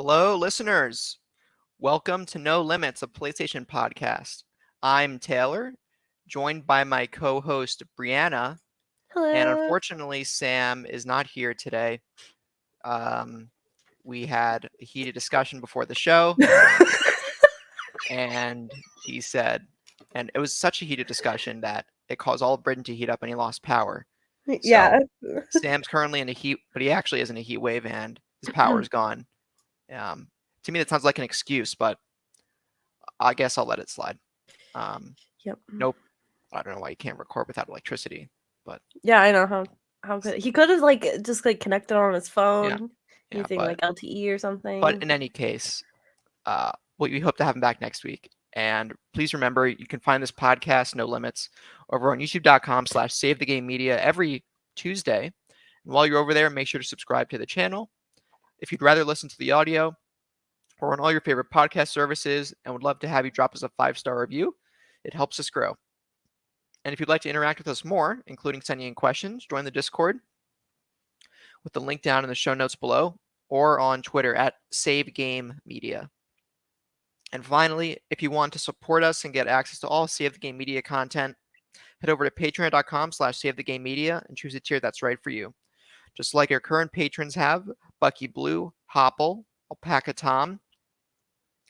Hello, listeners. Welcome to No Limits, a PlayStation podcast. I'm Taylor, joined by my co-host Brianna, and Hello. unfortunately, Sam is not here today. We had a heated discussion before the show, and he said, and it was such a heated discussion that it caused all of Britain to heat up, and he lost power. Yeah. So Sam's currently in a heat, but he actually is in a heat wave, and his power is gone. To me, that sounds like an excuse, but I guess I'll let it slide. Yep. Nope. I don't know why you can't record without electricity, but Yeah, I know how could he could have just connected on his yeah, phone yeah. using like LTE or But something. in any case, we hope to have him back next week. And please remember, you can find this podcast, No Limits, over on youtube.com/Save the Game Media every Tuesday. And while you're over there, make sure to subscribe to the channel. If you'd rather listen to the audio, or on all your favorite podcast services, and would love to have you drop us a 5-star review, it helps us grow. And if you'd like to interact with us more, including sending in questions, join the Discord with the link down in the show notes below, or on Twitter at SaveGameMedia. And finally, if you want to support us and get access to all Save the Game Media content, head over to patreon.com/SaveTheGameMedia and choose a tier that's right for you. Just like our current patrons have, Bucky Blue, Hopple, Alpaca Tom,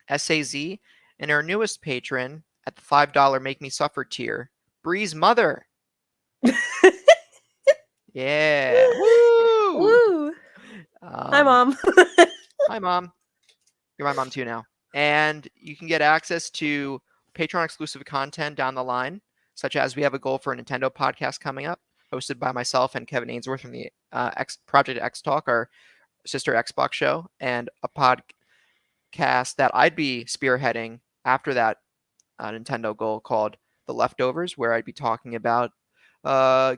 SAZ, and our newest patron at the $5 Make Me Suffer tier, Bree's mother. Yeah. Woo! Woo! Hi, Mom. Hi, Mom. You're my mom too now. And you can get access to Patreon exclusive content down the line, such as we have a goal for a Nintendo podcast coming up, hosted by myself and Kevin Ainsworth from the Project X Talk, our sister Xbox show, and a podcast that I'd be spearheading after that Nintendo goal called The Leftovers, where I'd be talking about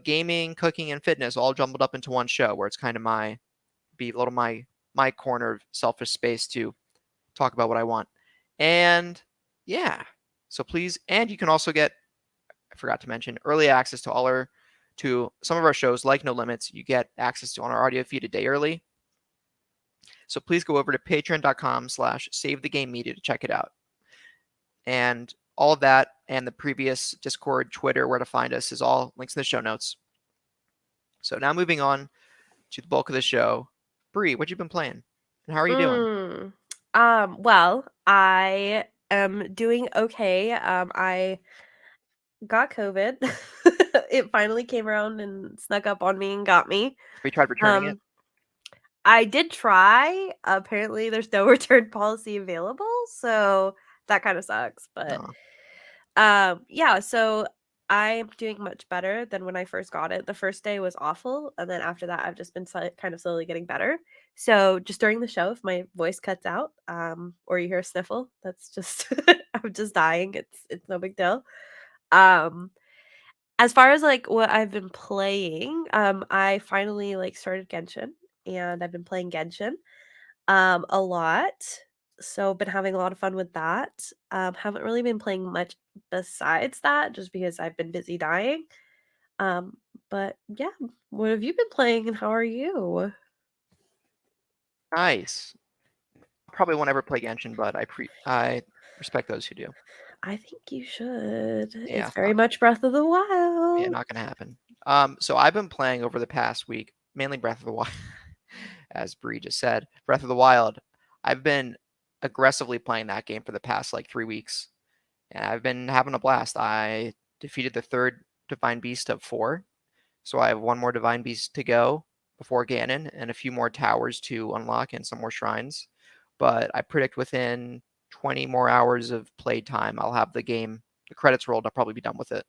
gaming, cooking, and fitness all jumbled up into one show, where it's kind of my corner of selfish space to talk about what I want. And yeah, so please, and you can also get, I forgot to mention, early access to some of our shows like No Limits. You get access to on our audio feed a day early. So please go over to patreon.com/Save the Game Media to check it out. And all of that and the previous Discord, Twitter, where to find us is all links in the show notes. So now moving on to the bulk of the show. Bree, what you been playing? And how are you doing? Well, I am doing okay. I got COVID. It finally came around and snuck up on me and got me. Have you tried returning it? Um, I did try. Apparently, there's no return policy available, so that kind of sucks. But No. yeah, so I'm doing much better than when I first got it. The first day was awful, and then after that, I've just been kind of slowly getting better. So just during the show, if my voice cuts out, or you hear a sniffle, that's just I'm just dying. It's no big deal. Um, as far as like what I've been playing, I finally like started Genshin, and I've been playing Genshin a lot. So been having a lot of fun with that. Haven't really been playing much besides that, just because I've been busy dying. Um, but yeah, what have you been playing and how are you? Nice. Probably won't ever play Genshin, but I respect those who do. I think you should. Yeah, It's very much Breath of the Wild. not gonna happen. So I've been playing over the past week, mainly Breath of the Wild, as Bree just said. Breath of the Wild. I've been aggressively playing that game for the past like 3 weeks, and I've been having a blast. I defeated the third Divine Beast of 4, so I have one more Divine Beast to go before Ganon, and a few more towers to unlock and some more shrines. But I predict within 20 more hours of playtime, I'll have the credits rolled. I'll probably be done with it.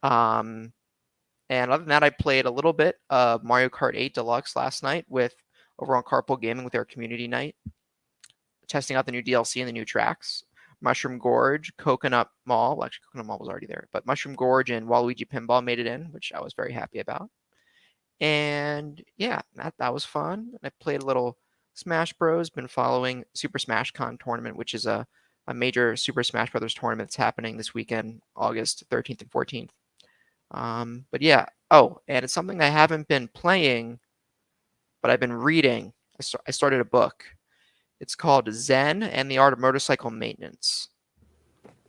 Um, and other than that, I played a little bit of Mario Kart 8 Deluxe last night over on Carpool Gaming with our community night, testing out the new DLC and the new tracks. Mushroom Gorge, Coconut Mall. Well, actually, Coconut Mall was already there, but Mushroom Gorge and Waluigi Pinball made it in, which I was very happy about. And yeah, that was fun. I played a little Smash Bros. Been following Super Smash Con tournament, which is a major Super Smash Brothers tournament that's happening this weekend, August 13th and 14th. But yeah. Oh, and it's something I haven't been playing, but I've been reading. I started a book, It's called Zen and the Art of Motorcycle Maintenance.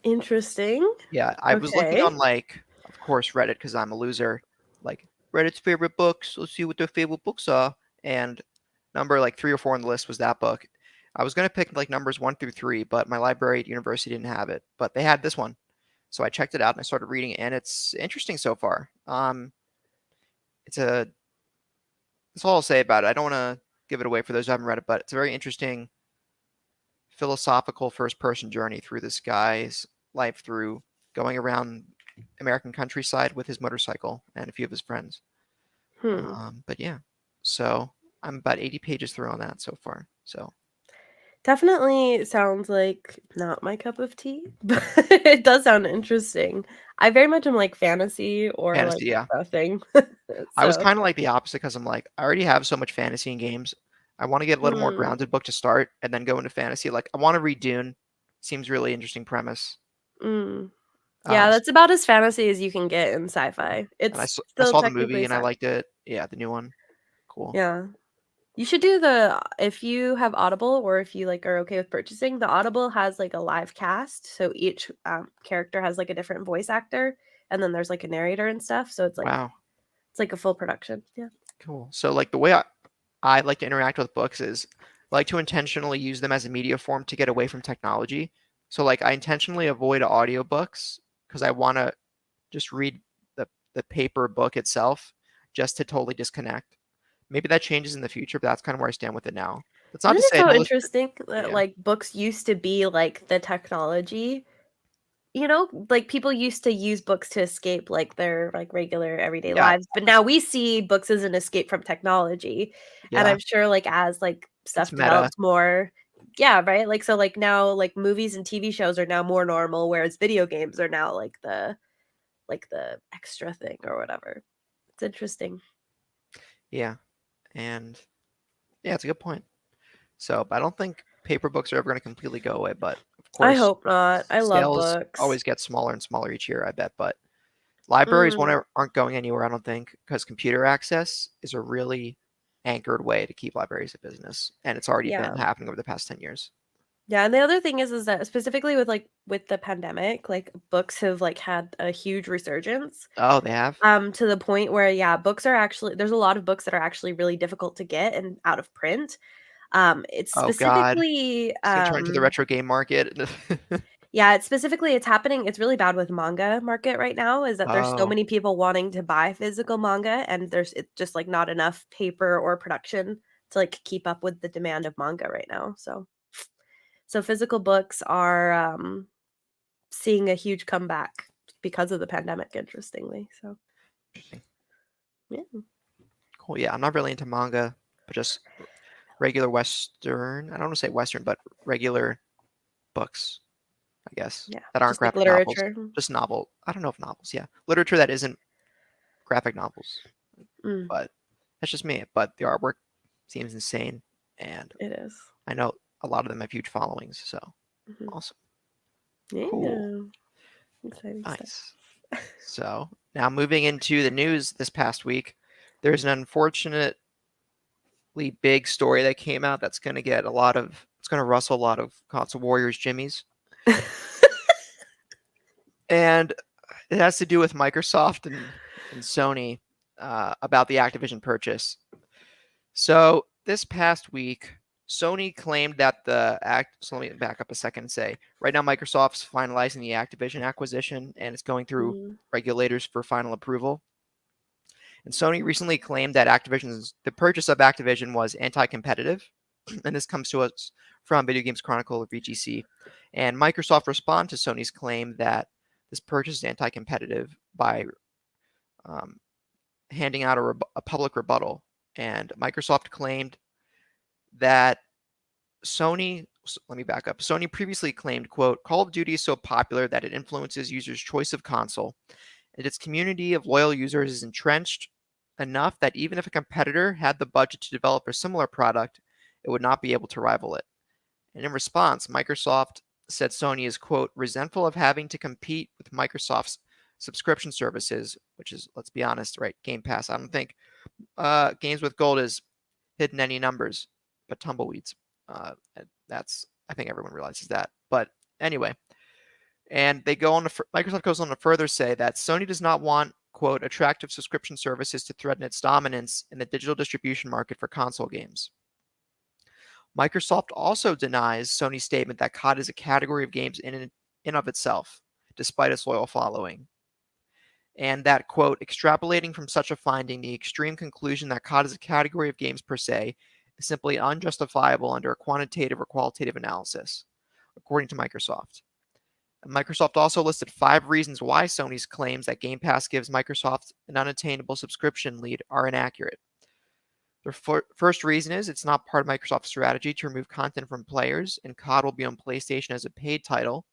Interesting. Yeah, I was looking Okay. on, like, of course, Reddit because I'm a loser. Like, Reddit's favorite books. Let's see what their favorite books are. And number like 3 or 4 on the list was that book. I was gonna pick like numbers 1 through 3, but my library at university didn't have it. But they had this one, so I checked it out and I started reading it, and it's interesting so far. It's a That's all I'll say about it. I don't want to give it away for those who haven't read it, but it's a very interesting philosophical first-person journey through this guy's life through going around American countryside with his motorcycle and a few of his friends. Hmm. But yeah, so I'm about 80 pages through on that so far. So Definitely sounds like not my cup of tea, but it does sound interesting. I very much am like fantasy or like fantasy, yeah. nothing. I was So, kind of like the opposite because I'm like, I already have so much fantasy in games. I want to get a little more mm, grounded book to start and then go into fantasy. Like, I want to read Dune. Seems really interesting premise. mm. Yeah, Um, that's about as fantasy as you can get in sci-fi. and It's I still saw the movie technically and I sci. liked it. Yeah, the new one. Cool. Yeah. You should do the if you have Audible or if you, like, are okay with purchasing, the Audible has, like, a live cast, so each, character has, like, a different voice actor, and then there's, like, a narrator and stuff, so Wow. it's like a full production. Yeah. Cool. So like the way I like to interact with books is I like to intentionally use them as a media form to get away from technology. So like I intentionally avoid audiobooks because I want to just read the paper book itself just to totally disconnect. Maybe that changes in the future, but that's kind of where I stand with it now. That's not Isn't to it say so don't listen to, interesting that, yeah. like, books used to be, like, the technology? You know? Like, people used to use books to escape, like, their, like, regular everyday Yeah, lives, but now we see books as an escape from technology, and yeah. I'm sure, like, as, like, It's stuff meta. develops more. Yeah, right? Like, so, like, now, like, movies and TV shows are now more normal, whereas video games are now, like, the extra thing or whatever. It's interesting. Yeah. And yeah, it's a good point. So, but I don't think paper books are ever going to completely go away, but of I course hope not. I love sales books. always get smaller and smaller each year, I bet. But libraries Mm, aren't going anywhere, I don't think, because computer access is a really anchored way to keep libraries a business, and it's already been yeah. happening over the past 10 years. Yeah, and the other thing is that specifically with, like, with the pandemic, like, books have, like, had a huge resurgence, Oh, they have? to the point where, yeah, books are actually there's a lot of books that are actually really difficult to get and out of print. It's Oh God. specifically, It's gonna turn into the retro game market. yeah, it's happening it's really bad with manga market right now, is that there's so Oh, many people wanting to buy physical manga, and there's it's just, like, not enough paper or production to, like, keep up with the demand of manga right now, so physical books are, seeing a huge comeback because of the pandemic, interestingly, so, interesting. yeah. Cool. Yeah, I'm not really into manga, but just regular Western. I don't want to say Western, but regular books, I guess, Yeah, that aren't just like graphic novels. literature. Just novel. I don't know if novels. Yeah, literature that isn't graphic novels. Mm, But that's just me. But the artwork seems insane, and it is. I know a lot of them have huge followings. So Mhm. awesome, cool, Yeah, exciting stuff. nice. So now moving into the news this past week, there's an unfortunately big story that came out that's going to get a lot of it's going to rustle a lot of console warriors jimmies, and it has to do with Microsoft and Sony about the Activision purchase. So this past week, Sony claimed that the act. So let me back up a second and say, right now Microsoft's finalizing the Activision acquisition and it's going through Mhm, regulators for final approval. And Sony recently claimed that the purchase of Activision was anti-competitive, and this comes to us from Video Games Chronicle or VGC. And Microsoft responded to Sony's claim that this purchase is anti-competitive by um, handing out a public rebuttal. And Microsoft claimed that let me back up. Sony previously claimed, quote, Call of Duty is so popular that it influences users' choice of console, and its community of loyal users is entrenched enough that even if a competitor had the budget to develop a similar product, it would not be able to rival it. And in response, Microsoft said Sony is, quote, resentful of having to compete with Microsoft's subscription services, which is, let's be honest, right, Game Pass. I don't think Games with Gold is hidden any numbers, but tumbleweeds. I think everyone realizes that. But anyway, and they go on to Microsoft goes on to further say that Sony does not want quote attractive subscription services to threaten its dominance in the digital distribution market for console games. Microsoft also denies Sony's statement that COD is a category of games in of itself, despite its loyal following. And that, quote, extrapolating from such a finding the extreme conclusion that COD is a category of games per se is simply unjustifiable under a quantitative or qualitative analysis, according to Microsoft. And Microsoft also listed 5 reasons why Sony's claims that Game Pass gives Microsoft an unattainable subscription lead are inaccurate. The first reason is it's not part of Microsoft's strategy to remove content from players, and COD will be on PlayStation as a paid title.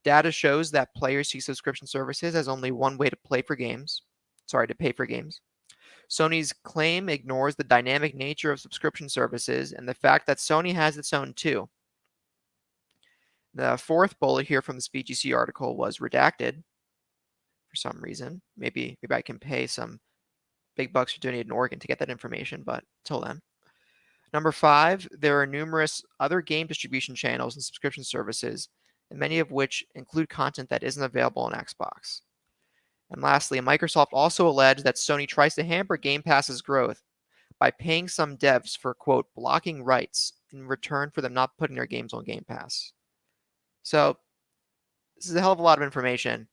Data shows that players see subscription services as only one way to pay for games. Sony's claim ignores the dynamic nature of subscription services and the fact that Sony has its own too. The fourth bullet here from this VGC article was redacted for some reason. Maybe I can pay some big bucks for doing it in Oregon to get that information, but till then. Number 5, there are numerous other game distribution channels and subscription services, and many of which include content that isn't available on Xbox. And lastly, Microsoft also alleged that Sony tries to hamper Game Pass's growth by paying some devs for, quote, blocking rights in return for them not putting their games on Game Pass. So, this is a hell of a lot of information.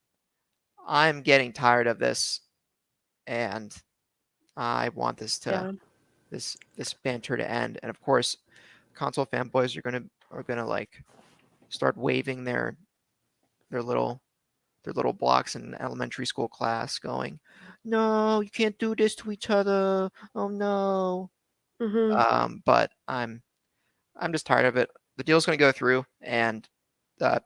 I'm getting tired of this, and I want this to Yeah. this banter to end. And of course, console fanboys are gonna like start waving their little their little blocks in elementary school class, going, "No, you can't do this to each other. Oh no." Mhm. But I'm just tired of it. The deal's gonna go through, and uh,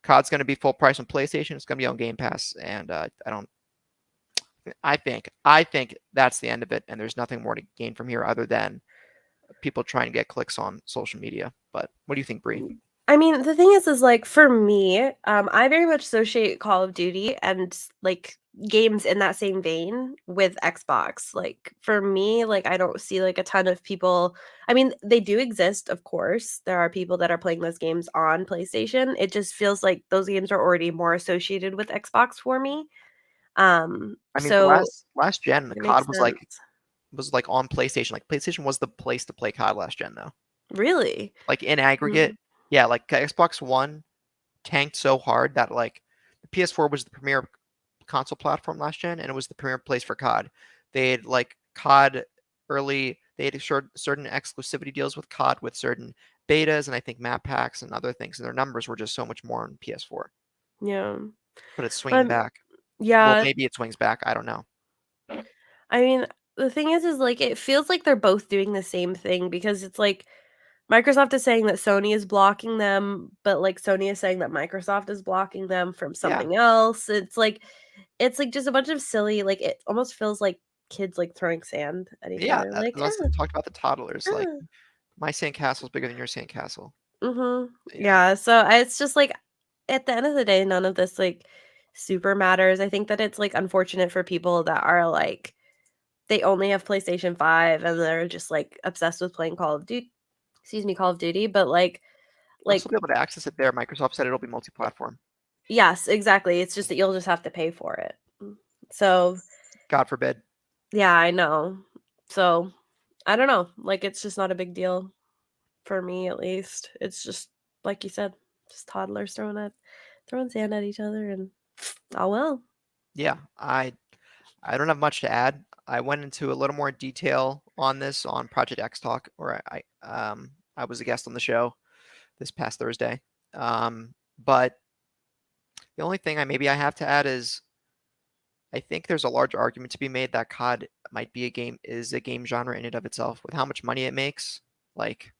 COD's gonna be full price on PlayStation. It's gonna be on Game Pass, and I don't. I think that's the end of it, and there's nothing more to gain from here other than people trying to get clicks on social media. But what do you think, Bree? I mean, the thing is like for me, I very much associate Call of Duty and like games in that same vein with Xbox. Like for me, like I don't see like a ton of people. I mean, they do exist, of course. There are people that are playing those games on PlayStation. It just feels like those games are already more associated with Xbox for me. I mean, So last gen, the it COD makes sense. was like on PlayStation. Like PlayStation was the place to play COD last gen, though. Really? Like in aggregate, Mm, yeah. Like Xbox One tanked so hard that like the PS4 was the premier console platform last gen, and it was the premier place for COD. They had like COD early. They had certain exclusivity deals with COD with certain betas and I think map packs and other things, and their numbers were just so much more on PS4. yeah. But it's swinging Um, back. Well, yeah. maybe it swings back. I don't know. I mean, the thing is like it feels like they're both doing the same thing because it's like Microsoft is saying that Sony is blocking them, but like Sony is saying that Microsoft is blocking them from Yeah, something else. It's like just a bunch of silly like it almost feels like kids like throwing sand at each yeah. other. Like, Let's talk about the toddlers. Like ah. my sandcastle is bigger than your sandcastle. Mhm. Yeah, Yeah, so it's just like at the end of the day, none of this like super matters. I think that it's like unfortunate for people that are like they only have PlayStation 5 and they're just like obsessed with playing Call of Duty, but you'll still like be able to access it there. Microsoft said it'll be multi-platform. yes, exactly. It's just that you'll just have to pay for it. So, God forbid. yeah, I know. So, I don't know. Like it's just not a big deal for me at least. It's just like you said, just toddlers throwing sand at each other and oh well. Yeah, I don't have much to add. I went into a little more detail on this on Project X Talk, where I was a guest on the show this past Thursday. But the only thing I have to add is I think there's a large argument to be made that COD might be a game genre in and of itself with how much money it makes. Like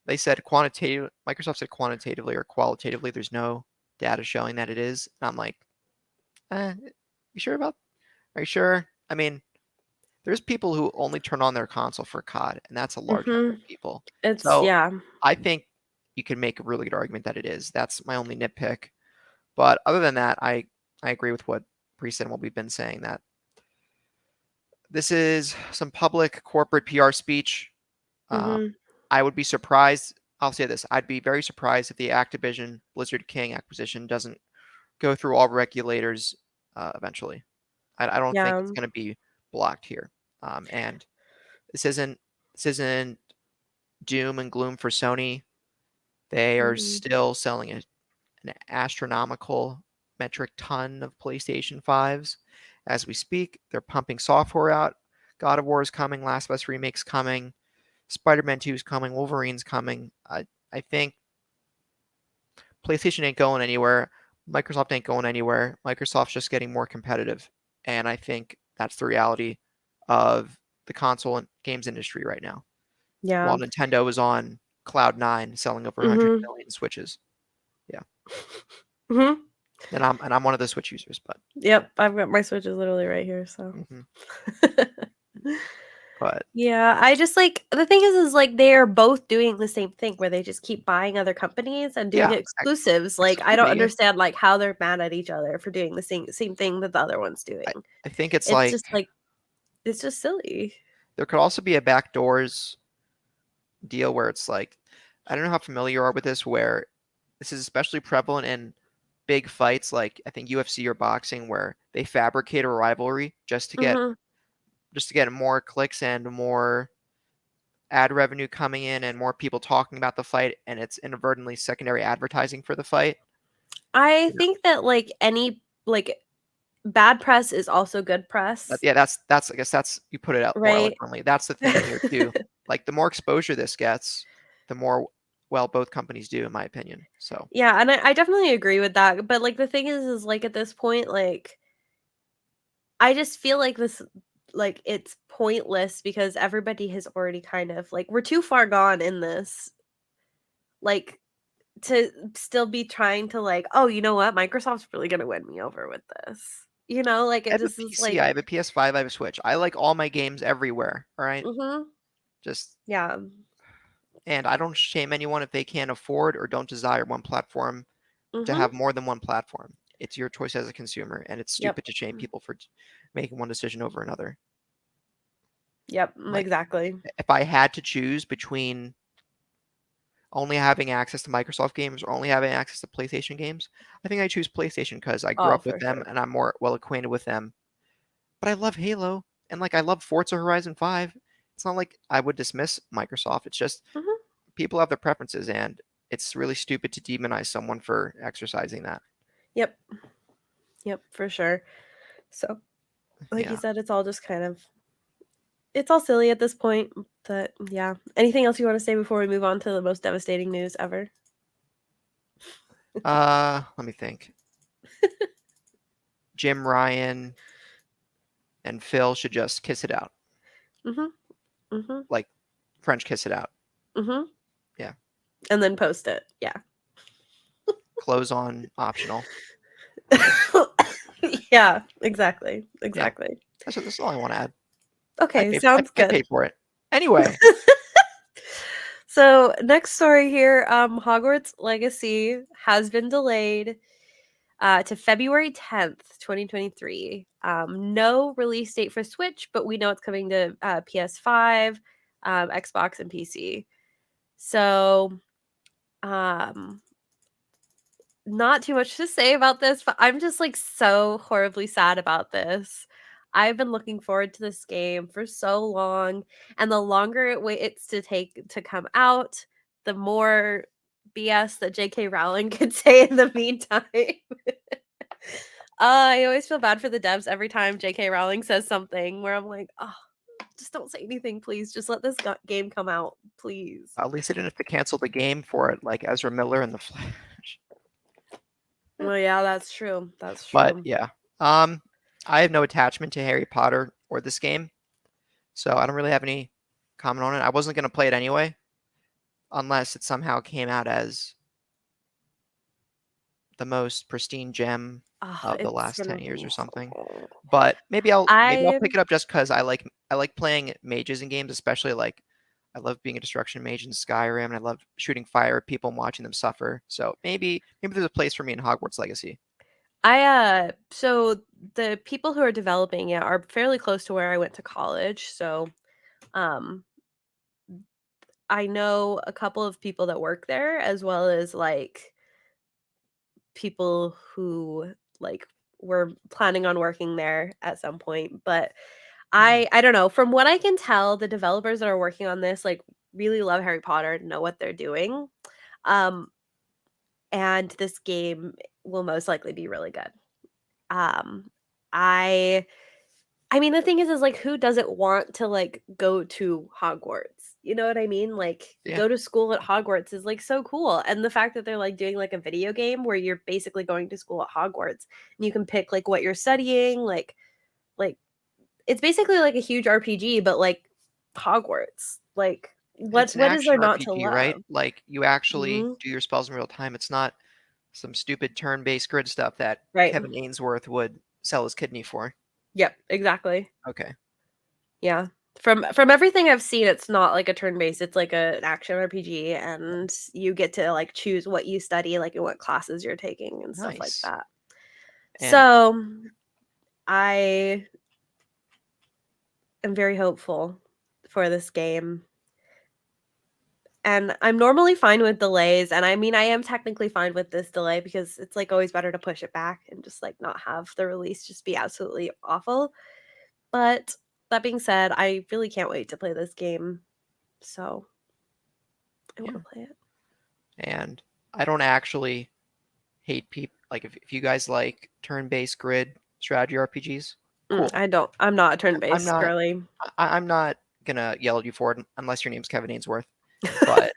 they said Microsoft said quantitatively or qualitatively, there's no data showing that it is. And I'm like, you sure about? Are you sure? I mean, there's people who only turn on their console for COD, and that's a large number Mhm. of people. It's So yeah. I think you can make a really good argument that it is. That's my only nitpick. But other than that, I agree with what Bree said and what we've been saying that this is some public corporate PR speech. Um, Mhm. I would be surprised. I'll say this: I'd be very surprised if the Activision Blizzard King acquisition doesn't go through all regulators eventually. I don't think Yeah. it's going to be blocked here. And this isn't doom and gloom for Sony. They are Mhm. still selling an astronomical metric ton of PlayStation 5s as we speak. They're pumping software out. God of War is coming. Last of Us Remake's coming. Spider-Man 2 is coming. Wolverine's coming. I think PlayStation ain't going anywhere. Microsoft ain't going anywhere. Microsoft's just getting more competitive. And I think that's the reality of the console and games industry right now. Yeah. While Nintendo is on cloud nine, selling over 100 Mhm. million Switches. Yeah, Mhm. and I'm one of the Switch users, but Yep, I've got my Switch is literally right here, so. mhm. But Yeah, I just like the thing is like they're both doing the same thing where they just keep buying other companies and doing yeah, exclusives. Like I don't exclusivity. Yeah. understand like how they're mad at each other for doing the same thing that the other one's I, doing. I think it's It's like just like it's just silly. there could also be a backdoors deal where it's like I don't know how familiar you are with this, where this is especially prevalent in big fights like I think UFC or boxing, where they fabricate a rivalry Mhm. just to get more clicks and more ad revenue coming in and more people talking about the fight, and it's inadvertently secondary advertising for the fight. I You know, think that like any like bad press is also good but press, yeah, that's I guess that's you put it out more right? eloquently. That's the thing here too. Like the more exposure this gets, the more well both companies do, in my opinion. So Yeah, and I definitely agree with that. But like the thing is like at this point, like I just feel like this like it's pointless because everybody has already kind of like we're too far gone in this like to still be trying to like, oh, you know what? Microsoft's really gonna win me over with this. You know, like I it have a just is PC, like I have a PS5, I have a Switch. I like all my games everywhere. All right, mhm. just Yeah. and I don't shame anyone if they can't afford or don't desire one platform to Mhm. have more than one platform. It's your choice as a consumer, and it's Yep. stupid to shame people for making one decision over another. Yep, Like, exactly. if I had to choose between only having access to Microsoft games or only having access to PlayStation games, I think I choose PlayStation because I grew Oh, up with for them sure. and I'm more well acquainted with them. But I love Halo and like I love Forza Horizon 5. It's not like I would dismiss Microsoft. It's just Mhm. people have their preferences and it's really stupid to demonize someone for exercising that. Yep. Yep, for sure. So, like you Yeah. said, it's all just kind of it's all silly at this point, but yeah. Anything else you wanna say before we move on to the most devastating news ever? Let me think. Jim Ryan and Phil should just kiss it out. Mhm. Mhm. Like French kiss it out. Mhm. Yeah. And then post it. Yeah. Clothes on optional. Yeah, exactly, Yeah. exactly. That's all I want to add. Okay, sounds I good. pay for it. Anyway, So, next story here, Hogwarts Legacy has been delayed, to February 10th, 2023. No release date for Switch, but we know it's coming to, PS5, Xbox, and PC. So, um not too much to say about this, but I'm just, like, so horribly sad about this. I've been looking forward to this game for so long, and the longer it waits to take to come out, the more BS that JK Rowling could say in the meantime. I always feel bad for the devs every time JK Rowling says something where I'm like, "Oh, just don't say anything, please. Just let this game come out, please." at least I didn't have to cancel the game for it, like Ezra Miller in the Flash. Well, yeah, that's true. That's But true. yeah, I have no attachment to Harry Potter or this game, so I don't really have any comment on it. I wasn't gonna play it anyway, unless it somehow came out as the most pristine gem Oh, of the it's last gonna 10 years be or something. so But maybe I'll I pick it up just because I like playing mages in games, especially like I love being a destruction mage in Skyrim, and I love shooting fire at people and watching them suffer. So maybe there's a place for me in Hogwarts Legacy. so the people who are developing it are fairly close to where I went to college, so, um, I know a couple of people that work there as well as, like, people who, like, were planning on working there at some point, but Hmm. I don't know, from what I can tell, the developers that are working on this, like, really love Harry Potter and know what they're doing, um, and this game will most likely be really good. Um, I I mean, the thing is, like, who doesn't want to, like, go to Hogwarts? You know what I mean? Like, Yeah, go to school at Hogwarts is, like, so cool, and the fact that they're, like, doing, like, a video game where you're basically going to school at Hogwarts, and you can pick, like, what you're studying, like, it's basically like a huge RPG, but, like, Hogwarts. Like, it's an what is there action not to RPG, right? love? Like you actually Mhm. do your spells in real time. It's not some stupid turn-based grid stuff that Right. Kevin Ainsworth would sell his kidney for. Yep, exactly. Okay. Yeah. From everything I've seen, it's not like a turn-based, it's like an action RPG, and you get to, like, choose what you study, like, and what classes you're taking and stuff like Nice. that. And So, I am very hopeful for this game, and I'm normally fine with delays, and I mean, I am technically fine with this delay because it's, like, always better to push it back and just, like, not have the release just be absolutely awful, but that being said, I really can't wait to play this game, so I yeah, wanna play it. and I don't actually hate people like if you guys like turn-based grid strategy RPGs, cool. I don't I'm not a I'm turn-based not girly. I'm not gonna yell at you for it unless your name's Kevin Ainsworth. But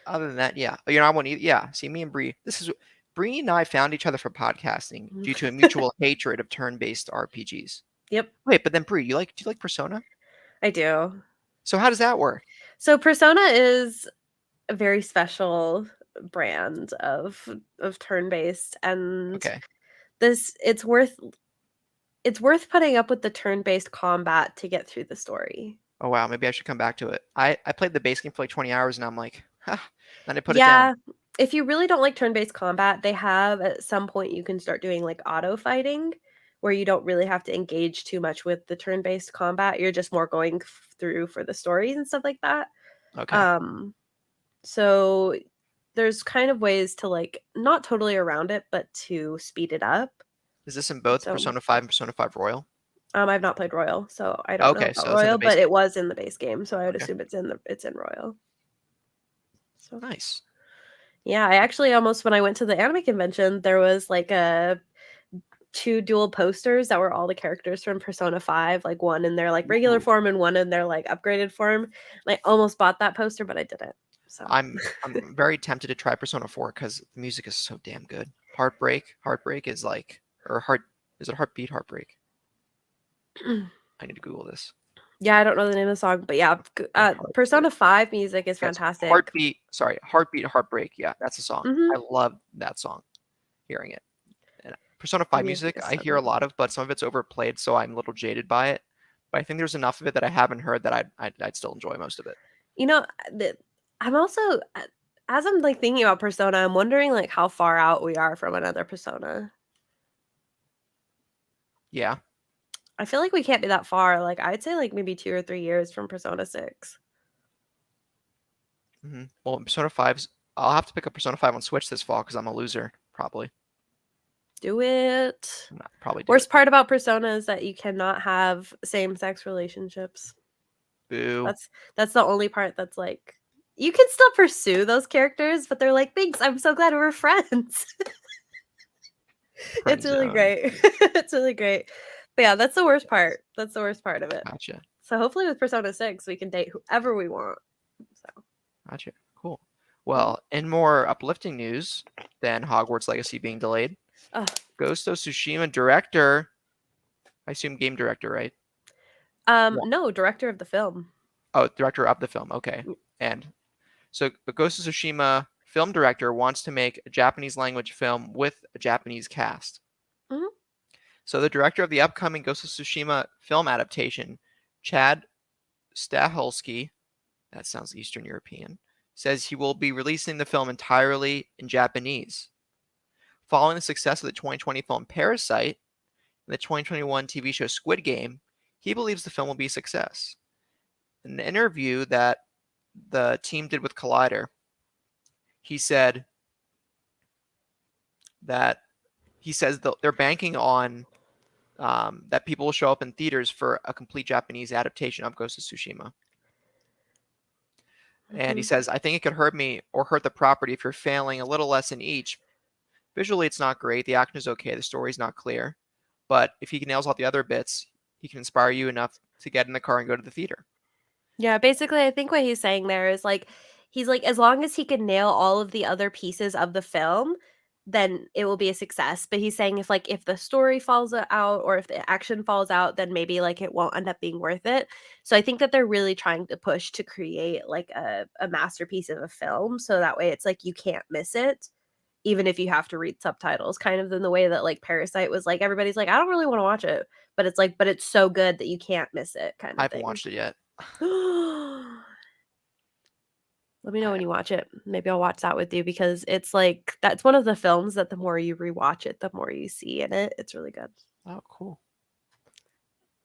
other than that, yeah. I won't either. Yeah. See, me and Bree, Bree and I found each other for podcasting due to a mutual hatred of turn-based RPGs. Yep, Wait, but then Bree, do you like Persona? I do. So how does that work? So Persona is a very special brand of turn-based, and Okay. this it's worth putting up with the turn-based combat to get through the story. Oh wow, maybe I should come back to it. I played the base game for like 20 hours and I'm like, huh. Then I put it down. Yeah, if you really don't like turn-based combat, they have at some point you can start doing, like, auto fighting, where you don't really have to engage too much with the turn-based combat, you're just more going through for the stories and stuff like that. Okay. Um, so there's kind of ways to, like, not totally around it, but to speed it up. Is this in both So, Persona 5 and Persona 5 Royal? I've not played Royal, so I don't know Okay, about so it's in the Royal, base but it game. was in the base game, so I would Okay. assume it's in Royal. So, Nice. yeah, I actually almost when I went to the anime convention, there was, like, a 2 dual posters that were all the characters from Persona 5, like, one in their, like, regular Ooh. form and one in their, like, upgraded form, and I almost bought that poster, but I didn't, so I'm very tempted to try Persona 4 because the music is so damn good. Heartbreak is like or heart is it Heartbeat Heartbreak? I need to Google this. Yeah, I don't know the name of the song, but yeah, Heartbreak. Persona 5 music is Yes, fantastic. Heartbeat Heartbreak. Yeah, that's the song. Mhm. I love that song. Hearing it. And Persona The 5 music music, is I so hear a good. lot of, but some of it's overplayed, so I'm a little jaded by it. But I think there's enough of it that I haven't heard that I'd still enjoy most of it. You know, the I'm also as I'm, like, thinking about Persona, I'm wondering, like, how far out we are from another Persona. Yeah. I feel like we can't be that far, like, I'd say, like, maybe 2 or 3 years from Persona 6. Well, Persona 5's, I'll have to pick up Persona 5 on Switch this fall because I'm a loser. Probably. Do it. Not probably do it. Worst part about Persona is that you cannot have same-sex relationships. Boo. That's that's the only part that's, like you can still pursue those characters, but they're like, "Thanks, I'm so glad we're friends." Friend It's really zone. great. It's really great. But yeah, that's the worst part. That's the worst part of it. Gotcha. So hopefully with Persona 6, we can date whoever we want. So, Gotcha. Cool. mhm. Well, in more uplifting news than Hogwarts Legacy being delayed, Ugh. Ghost of Tsushima director, I assume game director, right? Yeah. No, director of the film. Oh, director of the film. Okay. Mm, And so the Ghost of Tsushima film director wants to make a Japanese language film with a Japanese cast. mhm, So the director of the upcoming Ghost of Tsushima film adaptation, Chad Stahelski, that sounds Eastern European, says he will be releasing the film entirely in Japanese. Following the success of the 2020 film Parasite and the 2021 TV show Squid Game, he believes the film will be a success. In an interview that the team did with Collider. He said that he says they're banking on that people will show up in theaters for a complete Japanese adaptation of Ghost of Tsushima. And he Mhm. says, I think it could hurt me or hurt the property if you're failing a little less in each. Visually, it's not great. The action is okay. The story's not clear. But if he nails all the other bits, he can inspire you enough to get in the car and go to the theater. Yeah, basically, I think what he's saying there is like, he's like, as long as he can nail all of the other pieces of the film, then it will be a success. But he's saying if the story falls out or if the action falls out, then maybe like it won't end up being worth it. So I think that they're really trying to push to create like a masterpiece of a film. So that way it's like you can't miss it, even if you have to read subtitles, kind of in the way that like Parasite was like, everybody's like, I don't really want to watch it. But it's like, but it's so good that you can't miss it, kind I of haven't thing. watched it yet. Let me know I, when you watch it. Maybe I'll watch that with you because it's like that's one of the films that the more you rewatch it, the more you see in it. It's really good. oh, cool.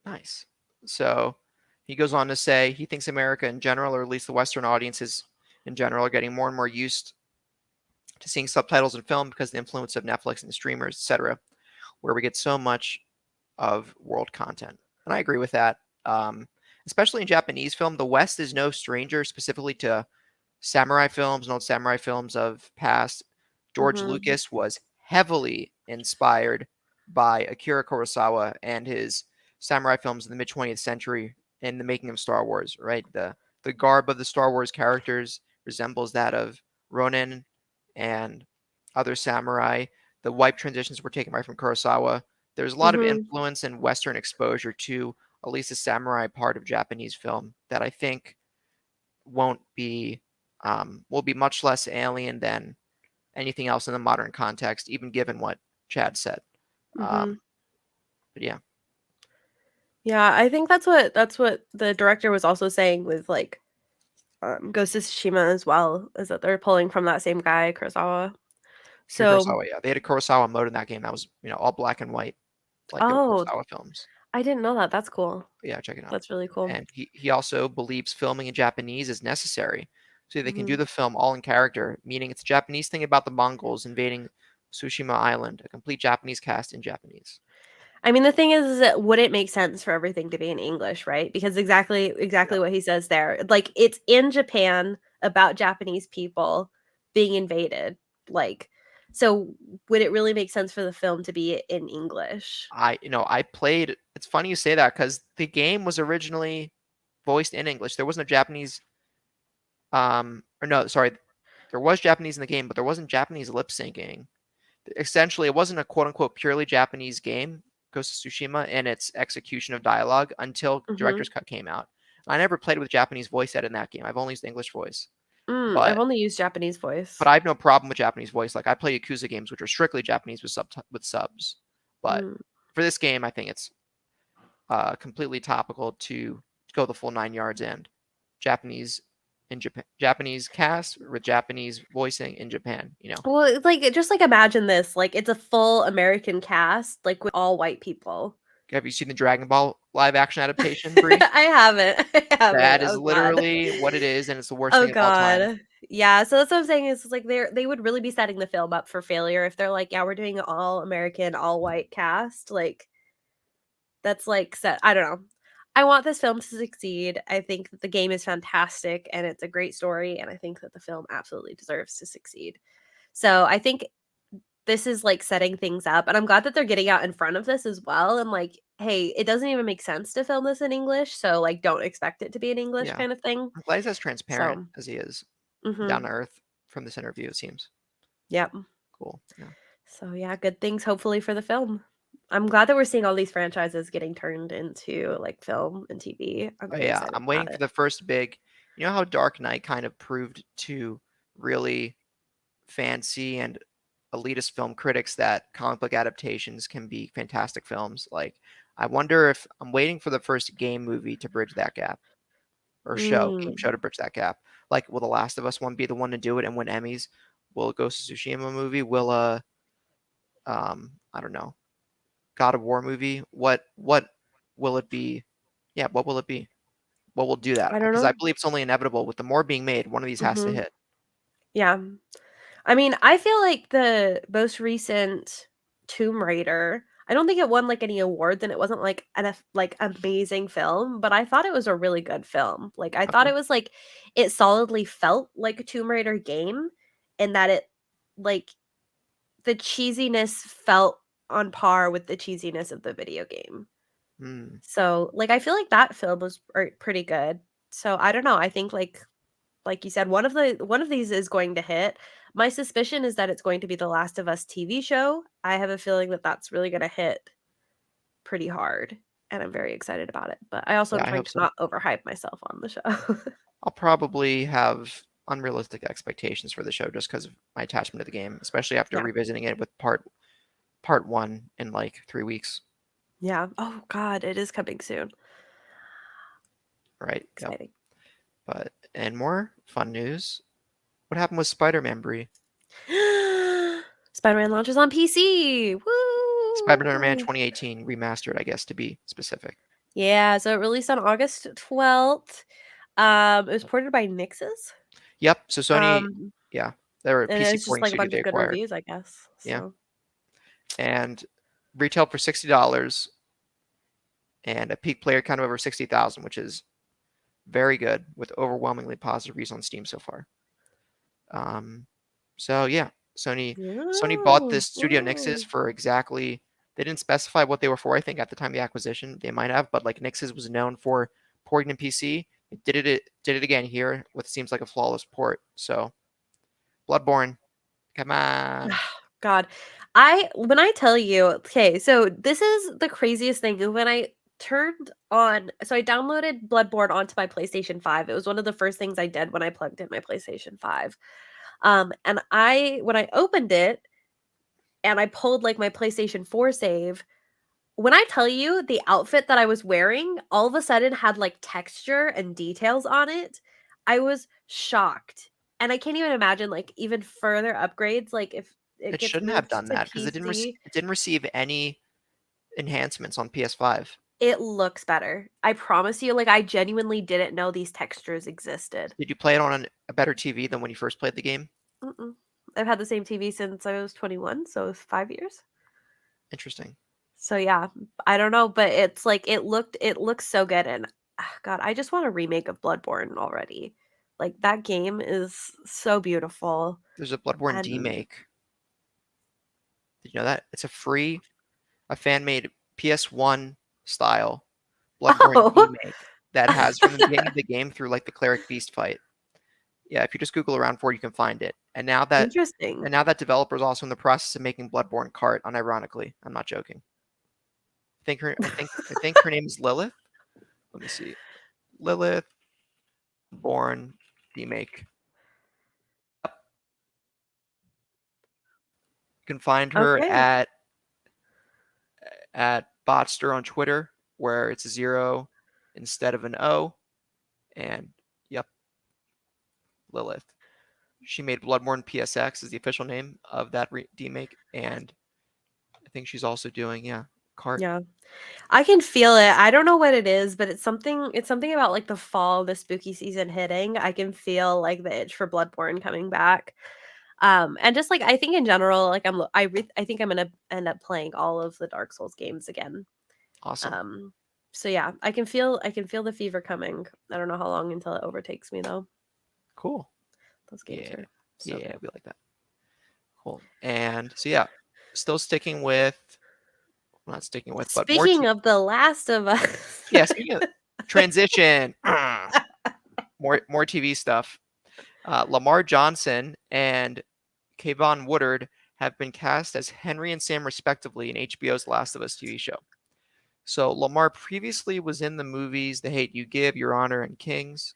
Nice. So he goes on to say he thinks America in general, or at least the Western audiences in general, are getting more and more used to seeing subtitles in film because of the influence of Netflix and the streamers, etc., where we get so much of world content. And I agree with that. Um, Especially in Japanese film, the West is no stranger specifically to samurai films and old samurai films of past. George Mhm. Lucas was heavily inspired by Akira Kurosawa and his samurai films in the mid 20th century in the making of Star Wars, right? The garb of the Star Wars characters resembles that of Ronin and other samurai. The wipe transitions were taken right from Kurosawa. There's a lot of Mhm. influence and Western exposure to at least the samurai part of Japanese film that I think won't be will be much less alien than anything else in the modern context, even given what Chad said. Um, Mhm. but yeah, Yeah, I think that's what the director was also saying with like Ghost of Tsushima as well, is that they're pulling from that same guy, Kurosawa. So, Kurosawa, yeah, they had a Kurosawa mode in that game that was all black and white, like the oh, Kurosawa films. I didn't know that. That's cool. But yeah, check it out. That's really cool. And he also believes filming in Japanese is necessary so they can do Mhm. the film all in character, meaning it's a Japanese thing about the Mongols invading Tsushima Island, a complete Japanese cast in Japanese. I mean, the thing is that would it make sense for everything to be in English, right? Because Yeah, exactly what he says there. Like it's in Japan about Japanese people being invaded. Like so would it really make sense for the film to be in English? I played. It's funny you say that because the game was originally voiced in English. There wasn't a Japanese, or no, sorry, there was Japanese in the game, but there wasn't Japanese lip syncing. Essentially, it wasn't a quote unquote purely Japanese game, Ghost of Tsushima, and its execution of dialogue until Mhm. Director's Cut came out. I never played with Japanese voice set in that game. I've only used the English voice, I've but only used Japanese but voice. I have no problem with Japanese voice. Like I play Yakuza games, which are strictly Japanese with subs. But Mm. for this game, I think it's completely topical to go the full 9 yards and Japanese in Japan, Japanese cast with Japanese voicing in Japan. Well, it's like just like imagine this, like it's a full American cast, like with all white people. Have you seen the Dragon Ball live action adaptation, Brie? I haven't. I haven't. That is Oh god. literally what it is, and it's the worst Oh thing of all time. god. Yeah, so that's what I'm saying is like they would really be setting the film up for failure if they're like, yeah, we're doing an all American, all white cast. Like that's like set. I don't know. I want this film to succeed. I think that the game is fantastic and it's a great story, and I think that the film absolutely deserves to succeed. So I think this is like setting things up, and I'm glad that they're getting out in front of this as well. And like, hey, it doesn't even make sense to film this in English, so like, don't expect it to be in English, Yeah, kind of thing. I'm glad he's as transparent So, as he is, down mhm, to earth from this interview. It seems yep. cool. Yeah. So yeah, good things hopefully for the film. I'm glad that we're seeing all these franchises getting turned into like film and TV. I'm Oh very yeah, excited I'm about waiting for it. the first big. You know how Dark Knight kind of proved to really fancy and elitist film critics that comic book adaptations can be fantastic films. Like, I wonder if I'm waiting for the first game movie to bridge that gap, or game Mm. show to bridge that gap. Like, will The Last of Us one be the one to do it and win Emmys? Will Ghost of Tsushima movie? Will I don't know, God of War movie? What will it be? Yeah, what will it be? Well, we'll do that I don't because I know. believe it's only inevitable. With the more being made, one of these has to Mhm. hit. Yeah. I mean, I feel like the most recent Tomb Raider, I don't think it won, like, any awards, and it wasn't, like, like, amazing film, but I thought it was a really good film. Like, I thought Okay. it was, like it solidly felt like a Tomb Raider game, and that it like, the cheesiness felt on par with the cheesiness of the video game. Hmm. So, like, I feel like that film was pretty good. So, I don't know, I think, like you said, one of these is going to hit. My suspicion is that it's going to be the Last of Us TV show. I have a feeling that that's really gonna hit pretty hard, and I'm very excited about it, but I also Yeah, am I trying hope to so. not overhype myself on the show. I'll probably have unrealistic expectations for the show just because of my attachment to the game, especially after Yeah, revisiting it with part one in like 3 weeks. yeah. Oh god, it is coming soon. Right. Yep. Exciting. But and more fun news. What happened with Spider-Man, Brie? Spider-Man launches on PC. Spider-Man Woo! 2018 remastered, I guess to be specific. Yeah, so it released on August 12th. It was ported by Nix's. Yep. So Sony, Um, yeah, they're a and PC it's just porting like a studio bunch they of good acquired. reviews, I guess. Yeah, So and retailed for $60 and a peak player count of over 60,000, which is very good with overwhelmingly positive reviews on Steam so far. Um, so yeah, Sony bought Woo, this Studio Nix's woo. for exactly. They didn't specify what they were for. I think at the time of the acquisition, they might have, but like Nix's was known for porting to PC. It did it again here with seems like a flawless port. So Bloodborne, come on. God. I when I tell you, okay, so this is the craziest thing. When I turned on so I downloaded Bloodborne onto my PlayStation 5. It was one of the first things I did when I plugged in my PlayStation 5. And I when I opened it and I pulled like my PlayStation 4 save, when I tell you the outfit that I was wearing all of a sudden had like texture and details on it, I was shocked. And I can't even imagine like even further upgrades, like if it It gets shouldn't have moved done to that because PC, it didn't receive any enhancements on PS5. it looks better. I promise you, like I genuinely didn't know these textures existed. Did you play it on a better TV than when you first played the game? Mm-mm. I've had the same TV since I was 21, so it's 5 years. Interesting. So yeah, I don't know, but it's like it looks so good, and God, I just want a remake of Bloodborne already. Like that game is so beautiful, There's a Bloodborne and demake. Did you know that? It's a fan made PS1 style Bloodborne oh, demake that has from the beginning of the game through like the cleric beast fight. Yeah, if you just Google around for it, you can find it. interesting. And now that developer is also in the process of making Bloodborne Kart, unironically. I'm not joking. I think her name is Lilith. Let me see. Lilith Born Demake. You can find her Okay, at Botster on Twitter, where it's a zero instead of an O. And yep, Lilith. She made Bloodborne PSX is the official name of that remake, and I think she's also doing Kart. yeah, I can feel it. I don't know what it is, but it's something about like the fall, the spooky season hitting. I can feel like the itch for Bloodborne coming back. And just like I think in general, like I think I'm gonna end up playing all of the Dark Souls games again. Awesome. Um, so yeah, I can feel the fever coming. I don't know how long until it overtakes me though. Cool. Those games Yeah. are so Yeah, good. we like that. Cool. And so yeah, still sticking with not sticking with, but Speaking of The Last of Us. speaking of transition, more TV stuff. Lamar Johnson and Kayvon Woodard have been cast as Henry and Sam respectively in HBO's Last of Us TV show. So Lamar previously was in the movies The Hate You Give, Your Honor, and Kings,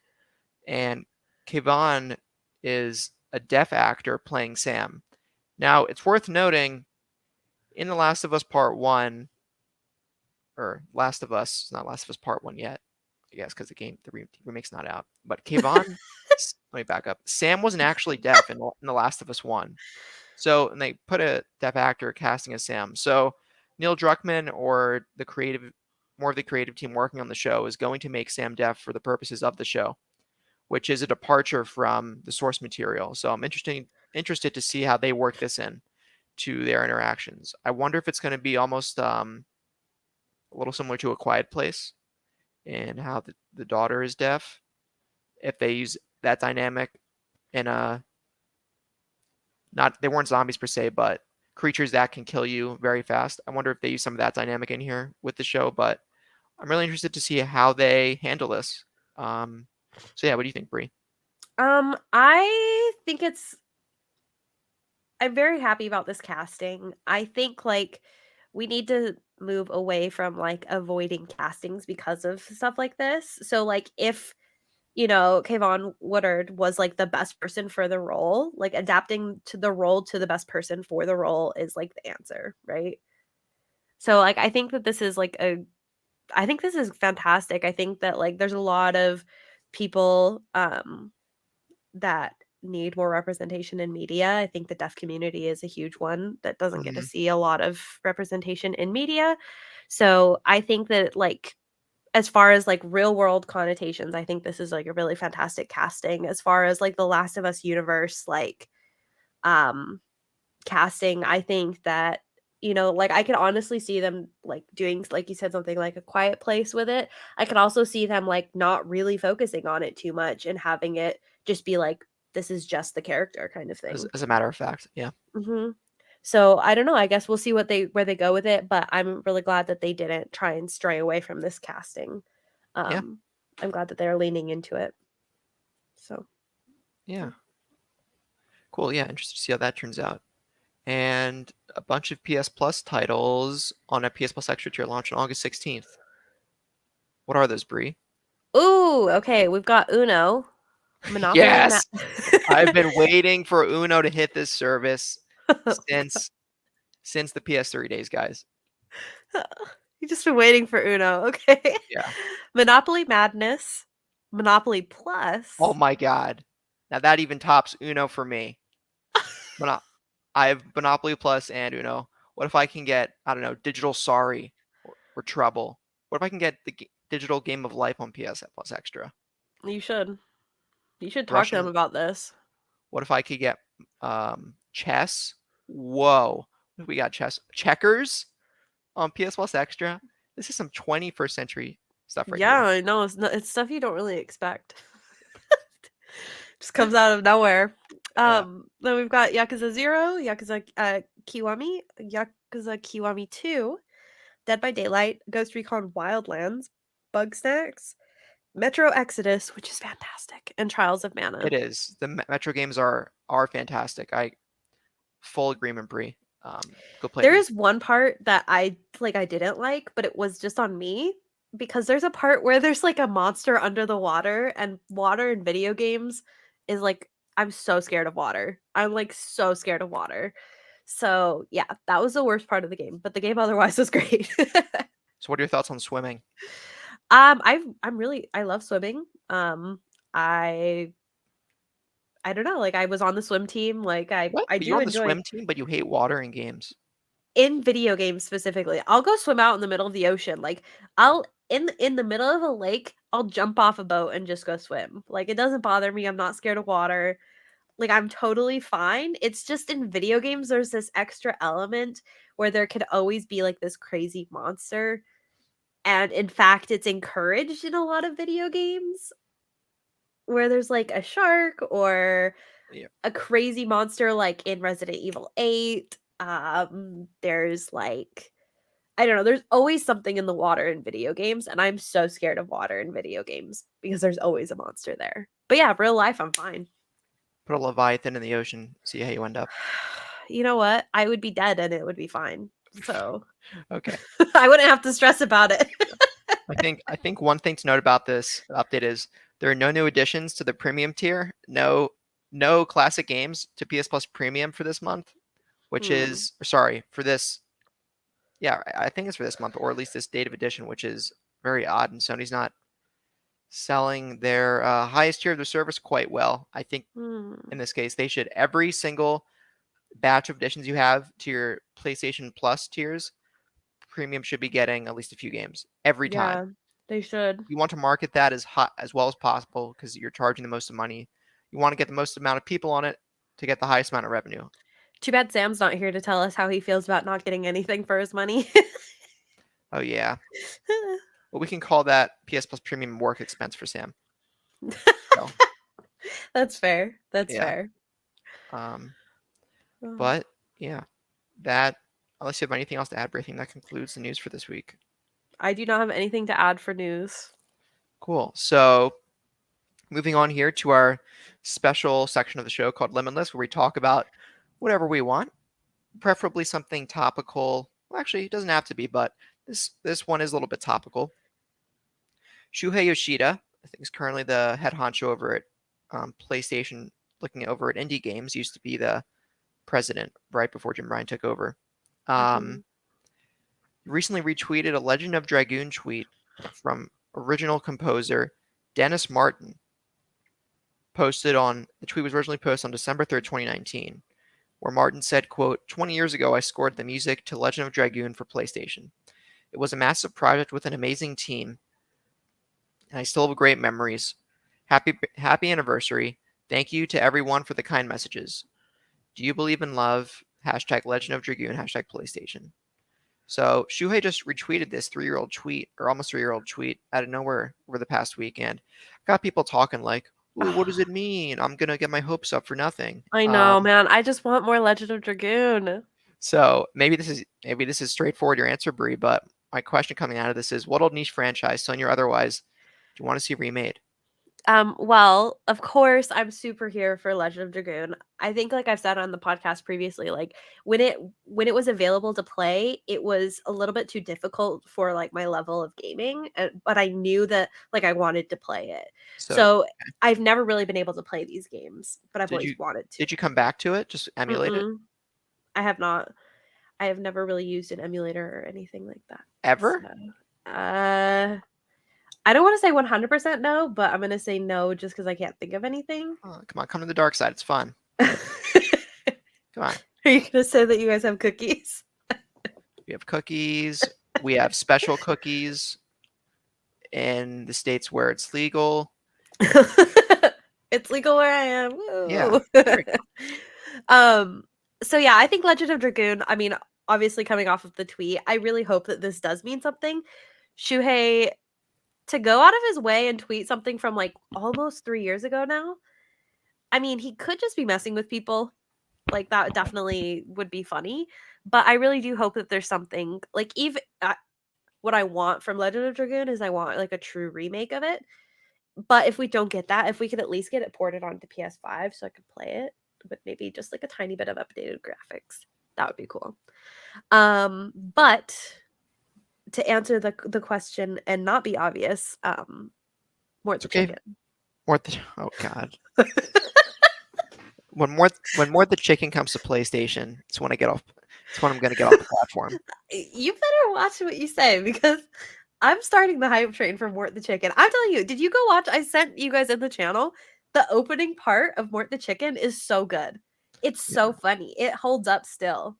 and Kayvon is a deaf actor playing Sam. Now, it's worth noting in The Last of Us Part 1, or Last of Us, not Last of Us Part 1 yet, I guess, because the remake's not out. But Kayvon, let me back up. Sam wasn't actually deaf in The Last of Us 1. So, and they put a deaf actor casting as Sam. So, Neil Druckmann or the creative more of the creative team working on the show is going to make Sam deaf for the purposes of the show, which is a departure from the source material. So I'm interested to see how they work this in to their interactions. I wonder if it's going to be almost a little similar to A Quiet Place and how the daughter is deaf. If they use that dynamic in a not they weren't zombies per se, but creatures that can kill you very fast. I wonder if they use some of that dynamic in here with the show, but I'm really interested to see how they handle this. So yeah, what do you think, Bree? I think I'm very happy about this casting. I think like we need to move away from like avoiding castings because of stuff like this. So like if Kayvon Woodard was like the best person for the role, like adapting to the role to the best person for the role is like the answer, right? So like I think that this is like I think this is fantastic. I think that like there's a lot of people that need more representation in media. I think the deaf community is a huge one that doesn't get to Mm-hmm. see a lot of representation in media. So I think that like as far as like real world connotations, I think this is like a really fantastic casting. As far as like the Last of Us universe, like um casting, I think that like I could honestly see them like doing like you said something like A Quiet Place with it. I could also see them like not really focusing on it too much and having it just be like this is just the character kind of As, thing. as a matter of fact, yeah, Mhm. So, I don't know, I guess we'll see where they go with it, but I'm really glad that they didn't try and stray away from this casting. yeah, Um, I'm glad that they're leaning into it. So, yeah. yeah. Cool. Yeah, interested to see how that turns out. And a bunch of PS Plus titles on a PS Plus Extra tier launch on August 16th. What are those, Bree? Ooh, okay, we've got Uno, Monopoly Ma Yes, I've been waiting for Uno to hit this service since the PS3 days, guys. You just been waiting for Uno, okay. Yeah. Monopoly Madness, Monopoly Oh Plus. my God. Now that even tops Uno for me. Mono- I have Monopoly Plus and Uno. What if I can get, I don't know, Digital Sorry or Trouble? What if I can get the Digital Game of Life on PS Plus Extra? You should. You should talk to them Russian. about this. What if I could get chess? Whoa. What if we got chess? Checkers on PS Plus Extra? This is some 21st century stuff right Yeah, here. I know, it's stuff you don't really expect. Just comes out of nowhere. Yeah. Then we've got Yakuza 0, Yakuza, Kiwami, Yakuza Kiwami 2, Dead by Daylight, Ghost Recon Wildlands, Bug Snacks, Metro Exodus, which is fantastic, and Trials of It Mana. is. The Metro games are fantastic. I full agreement, Bree. Go play There them. is one part that I didn't like, but it was just on me because there's a part where there's like a monster under the water and water in video games is like I'm so scared of water. I'm like so scared of water. So, yeah, that was the worst part of the game, but the game otherwise was great. So, what are your thoughts on swimming? I love swimming. I I don't know, like I was on the swim team, like What? I But do you're on the enjoy swim team, but you hate water in games. in video games specifically. I'll go swim out in the middle of the ocean. Like I'll in the middle of a lake, I'll jump off a boat and just go swim. Like it doesn't bother me. I'm not scared of water. Like I'm totally fine. It's just in video games there's this extra element where there could always be like this crazy monster. And in fact, it's encouraged in a lot of video games where there's like a shark or Yeah. a crazy monster like in Resident Evil 8. There's like I don't know, there's always something in the water in video games, and I'm so scared of water in video games because there's always a monster there. But yeah, real life, I'm fine. Put a Leviathan in the ocean, see how you end up. You know what? I would be dead and it would be fine. So Okay. I wouldn't have to stress about it. I think one thing to note about this update is there are no new additions to the premium tier. No classic games to PS Plus Premium for this month, which Hmm. is sorry for this. Yeah, I think it's for this month, or at least this date of edition, which is very odd. And Sony's not selling their highest tier of the service quite well. I think Hmm. in this case they should every single batch of editions you have to your PlayStation Plus tiers Premium should be getting at least a few games every time. Yeah, they should. You want to market that as hot as well as possible because you're charging the most money. You want to get the most amount of people on it to get the highest amount of revenue. Too bad Sam's not here to tell us how he feels about not getting anything for his money. Oh yeah. Well, we can call that PS Plus Premium work expense for Sam. So, That's fair. That's yeah. fair. But yeah, that unless you have anything else to add, I think that concludes the news for this week. I do not have anything to add for news. Cool. So moving on here to our special section of the show called Limitless, where we talk about whatever we want, preferably something topical. Well, actually, it doesn't have to be, but this one is a little bit topical. Shuhei Yoshida, I think, is currently the head honcho over at PlayStation, looking over at indie games. Used to be the president right before Jim Ryan took over. Recently retweeted a Legend of Dragoon tweet from original composer Dennis Martin. The tweet was originally posted on December 3rd, 2019, where Martin said, quote, 20 years ago I scored the music to Legend of Dragoon for PlayStation. It was a massive project with an amazing team, and I still have great memories. Happy anniversary. Thank you to everyone for the kind messages. Do you believe in love? Hashtag Legend of Dragoon, hashtag PlayStation. So Shuhei just retweeted this 3-year-old tweet, or almost 3-year-old tweet, out of nowhere over the past weekend. Got people talking like, ooh, what does it mean? I'm going to get my hopes up for nothing. I know, man. I just want more Legend of Dragoon. So maybe this is straightforward, your answer, Brie, but my question coming out of this is, what old niche franchise, Sony or otherwise, do you want to see remade? Well, of course, I'm super here for Legend of Dragoon. I think, like I've said on the podcast previously, like when it was available to play, it was a little bit too difficult for like my level of gaming, but I knew that like I wanted to play it. So I've never really been able to play these games, but I've always wanted to. Did you come back to it? Just emulate it? I have not. I have never really used an emulator or anything like that. Ever? So, I don't want to say 100% no, but I'm going to say no just because I can't think of anything. Oh, come on, come to the dark side. It's fun. Come on. Are you going to say that you guys have cookies? We have cookies. We have special cookies in the states where it's legal. It's legal where I am. Woo. Yeah. So yeah, I think Legend of Dragoon, I mean, obviously coming off of the tweet, I really hope that this does mean something. Shuhei, to go out of his way and tweet something from like almost 3 years ago now, I mean, he could just be messing with people. Like that definitely would be funny. But I really do hope that there's something like even what I want from Legend of Dragoon is I want like a true remake of it. But if we don't get that, if we could at least get it ported onto PS5 so I could play it with maybe just like a tiny bit of updated graphics, that would be cool. But to answer the question and not be obvious, Mort the Chicken. Oh god. when Mort the Chicken comes to PlayStation, it's when I'm gonna get off the platform. You better watch what you say because I'm starting the hype train for Mort the Chicken. I'm telling you, did you go watch? I sent you guys in the channel. The opening part of Mort the Chicken is so good. It's so funny. It holds up still.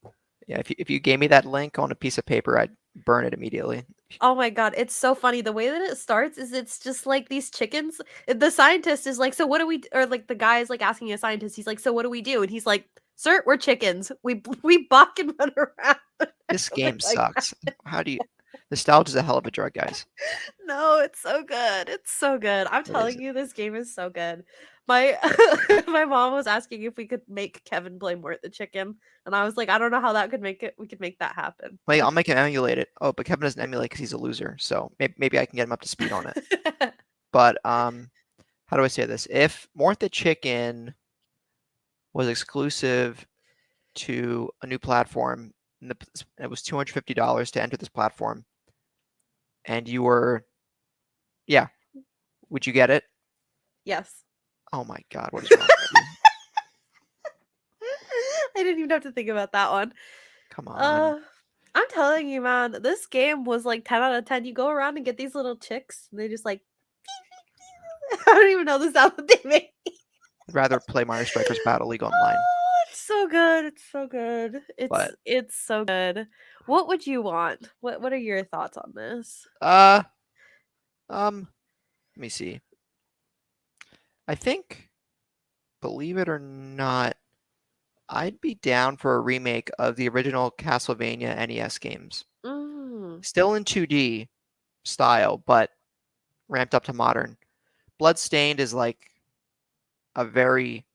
Yeah, if you gave me that link on a piece of paper, I'd burn it immediately. Oh my god, it's so funny. The way that it starts is it's just like these chickens. The scientist is like, so what do we? Or like the guy is like asking a scientist. He's like, so what do we do? And he's like, sir, we're chickens. We buck and run around. This game sucks. How do you? Nostalgia is a hell of a drug, guys. No, it's so good. It's so good. I'm telling you, this game is so good. My my mom was asking if we could make Kevin play Mort the Chicken, and I was like, I don't know how that could make it. We could make that happen. Wait, I'll make him emulate it. Oh, but Kevin doesn't emulate because he's a loser. So maybe I can get him up to speed on it. But how do I say this? If Mort the Chicken was exclusive to a new platform, and it was $250 to enter this platform, and you were, yeah, would you get it? Yes. Oh my god, what is wrong with you? I didn't even have to think about that one. Come on. I'm telling you, man, this game was like 10 out of 10. You go around and get these little chicks, and they just like, I don't even know the sound that they make. I'd rather play Mario Strikers Battle League online. Oh, it's so good. It's so good. But It's so good. What would you want? What are your thoughts on this? uh, let me see. I think, believe it or not, I'd be down for a remake of the original Castlevania NES games. Mm. Still in 2D style, but ramped up to modern. Bloodstained is like a very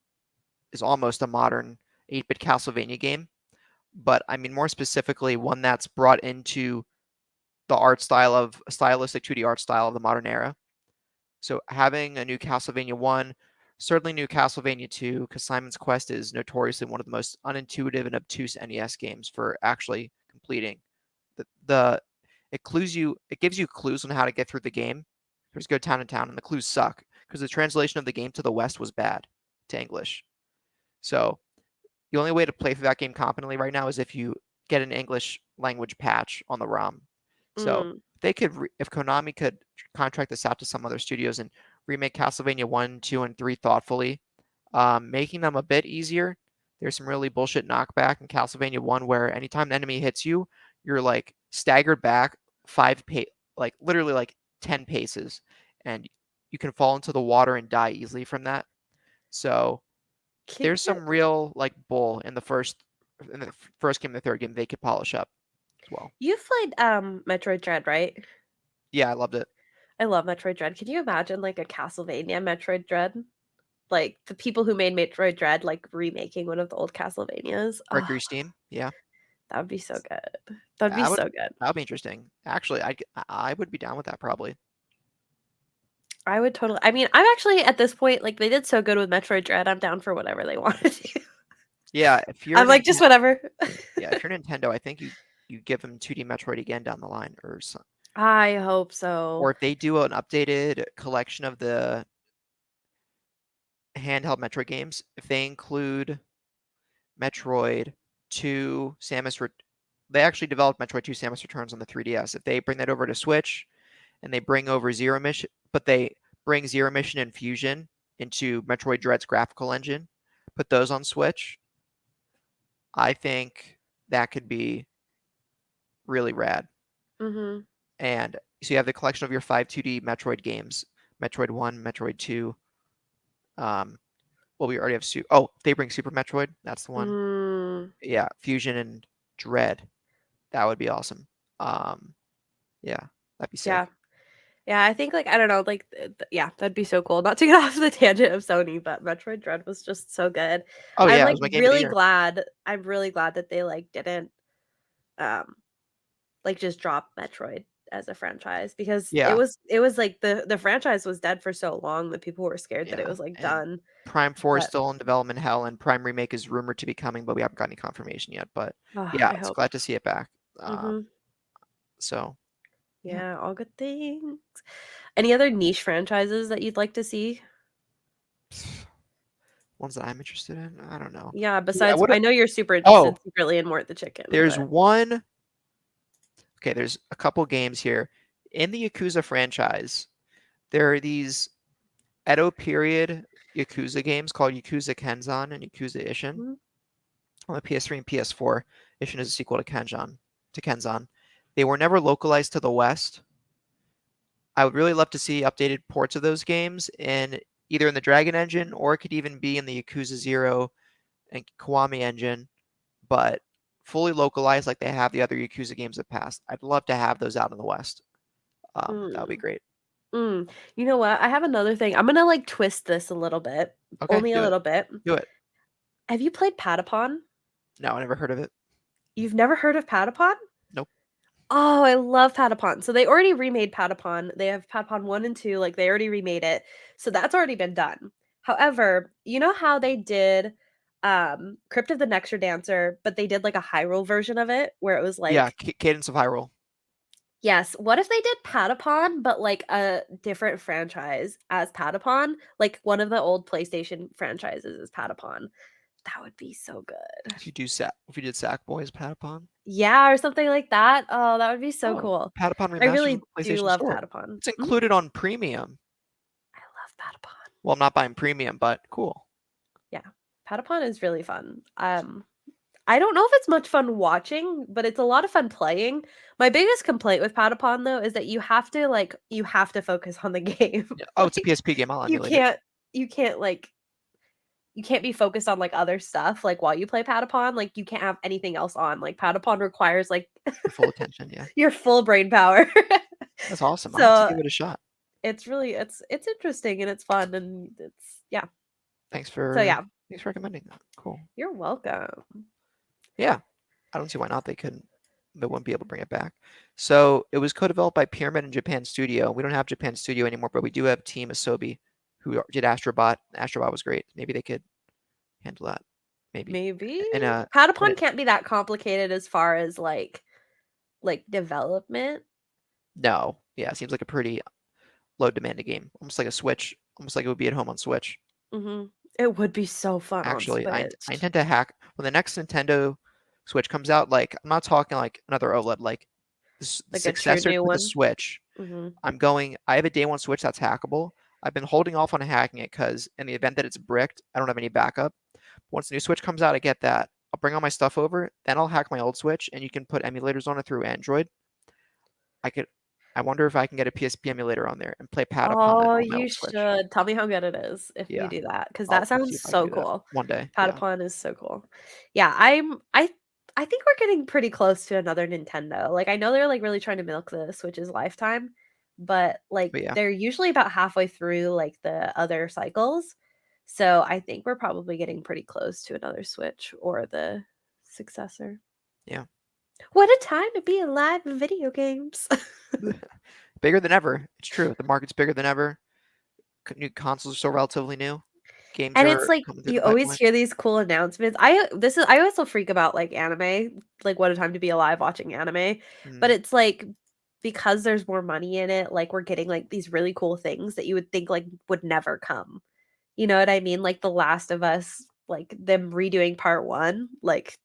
is almost a modern 8-bit Castlevania game, but I mean more specifically one that's brought into the art style of a stylistic 2D art style of the modern era. So having a new Castlevania 1, certainly new Castlevania 2, because Simon's Quest is notoriously one of the most unintuitive and obtuse NES games for actually completing. The it gives you clues on how to get through the game. There's go town to town, and the clues suck because the translation of the game to the West was bad to English. So the only way to play through that game competently right now is if you get an English language patch on the ROM. So Mm. if Konami could contract this out to some other studios and remake Castlevania 1, 2, and 3 thoughtfully, making them a bit easier. There's some really bullshit knockback in Castlevania 1 where anytime an enemy hits you, you're like staggered back like literally like 10 paces, and you can fall into the water and die easily from that. So Can there's you some real like bull in the first game and the third game they could polish up as well. You've played Metroid Dread, right? Yeah, I loved it. I love Metroid Dread. Can you imagine like a Castlevania Metroid Dread? Like the people who made Metroid Dread like remaking one of the old Castlevanias. Oh, Mercury Steam, yeah, that would be so good. That'd be that would so good. that would be interesting. Actually, I would be down with that probably. I would totally I mean, I'm actually at this point, like they did so good with Metroid Dread, I'm down for whatever they want to do. Yeah, if you're I'm like, just Nintendo, whatever. yeah, if you're Nintendo, I think you give them 2D Metroid again down the line, I hope or so. if they do an updated collection of the handheld Metroid games, if they include Metroid 2 Samus, they actually developed Metroid 2 Samus Returns on the 3DS. If they bring that over to Switch and they bring over Zero Mission, but they bring Zero Mission and Fusion into Metroid Dread's graphical engine, put those on Switch, I think that could be really rad. Mhm. And so you have the collection of your 5 2D Metroid games, Metroid 1, Metroid 2. Well, we already have they bring Super Metroid. That's the one. Mm, Yeah, Fusion and Dread. That would be awesome. Um, yeah, that'd be yeah. sick. Yeah, I think, like, I don't know, like, yeah, that'd be so cool. Not to get off the tangent of Sony, but Metroid Dread was just so good. Oh yeah, it was my game of the year. I'm really glad that they, like, didn't, um, like, just drop Metroid as a franchise because Yeah, it was, like, the franchise was dead for so long that people were scared that it yeah. was, like, And done, Prime 4 is but, still in development hell, and Prime Remake is rumored to be coming, but we haven't got any confirmation yet. But yeah, I it's hope. glad to see it back. Mhm. So yeah, Yeah, all good things. Any other niche franchises that you'd like to see? ones that I'm interested in. I don't know. Yeah, Yeah, besides what? I know you're super Oh, interested secretly in Mort the Chicken, there's but one. Okay, there's a couple games here in the Yakuza franchise. There are these Edo period Yakuza games called Yakuza Kenzan and Yakuza Ishin mhm, on the PS3 and PS4. Ishin is a sequel to Kenzan. They were never localized to the West. I would really love to see updated ports of those games in either in the Dragon engine or it could even be in the Yakuza 0 and Kiwami engine, but fully localized like they have the other Yakuza games of past. I'd love to have those out in the West. That would be mm, great. You know what? I have another thing. I'm gonna, like, twist this a little bit, Okay, only a do it. little bit. Do it. Have you played Patapon? No, I never heard of it. You've never heard of Patapon? Nope. Oh, I love Patapon. So they already remade Patapon. They have Patapon 1 and 2, like, they already remade it. So that's already been done. However, you know how they did, Crypt of the Dancer, but they did, like, a Hyrule version of it where it was, Yeah, like Cadence of Hyrule. yes, what if they did Patapon, but, like, a different franchise as Patapon? Like, one of the old PlayStation franchises is Patapon. That would be so good. If you did Sackboy's Patapon. Yeah, or something like that. Oh, that would be so Oh, cool. Patapon I Remastered on really the do PlayStation love Store. Patapon. It's Mhm. included on Premium. I love Patapon. Well, I'm not buying Premium, but cool. Yeah. Patapon is really fun. I don't know if it's much fun watching, but it's a lot of fun playing. My biggest complaint with Patapon though is that you have to focus on the game. Yeah. Oh, it's a Like PSP game. I'll you emulate it. can't you can't like you can't be focused on like other stuff like while you play Patapon. Like you can't have anything else on. Like Patapon requires like Your full attention. Yeah. your full brain power. That's awesome. I'll have to So give it a shot. it's really it's interesting and it's fun and it's yeah. Thanks So for yeah, thanks for recommending that. Cool. you're welcome. Yeah. I don't see why not. They wouldn't be able to bring it back. So it was co-developed by Pyramid and Japan Studio. We don't have Japan Studio anymore, but we do have Team Asobi, who did Astrobot. Astrobot was great. Maybe they could handle that. Maybe. Maybe And and Patapon it, can't be that complicated as far as like development. no, yeah, it seems like a pretty low demanding game, almost like a Switch, almost like it would be at home on Switch. Mhm. It would be so fun on Actually, I Switch. intend to hack when the next Nintendo Switch comes out. Like I'm not talking like another OLED, like the Like a true successor new to the one. Switch. Mhm. I have a day one Switch that's hackable. I've been holding off on hacking it because in the event that it's bricked, I don't have any backup. Once the new Switch comes out, I get that. I'll bring all my stuff over, then I'll hack my old Switch, and you can put emulators on it through Android. I could. I wonder if I can get a PSP emulator on there and play Patapon Oh, on my you old Switch. should. Tell me how good it is if you Yeah, do that, because that I'll see sounds if I can so do that cool. one day. Yeah, Patapon is so cool. Yeah, I think we're getting pretty close to another Nintendo. Like, I know they're, like, really trying to milk the Switch's lifetime, but, like, but yeah, they're usually about halfway through, like, the other cycles. So, I think we're probably getting pretty close to another Switch or the successor. yeah. What a time to be alive in video games. Bigger than ever. It's true. The market's bigger than ever. New consoles are still relatively new. Games And it's are like coming through the you always pipeline. hear these cool announcements. I also freak about like anime, like what a time to be alive watching anime. But Mm, it's like because there's more money in it, like we're getting like these really cool things that you would think like would never come. You know what I mean? Like The Last of Us, like them redoing part 1, like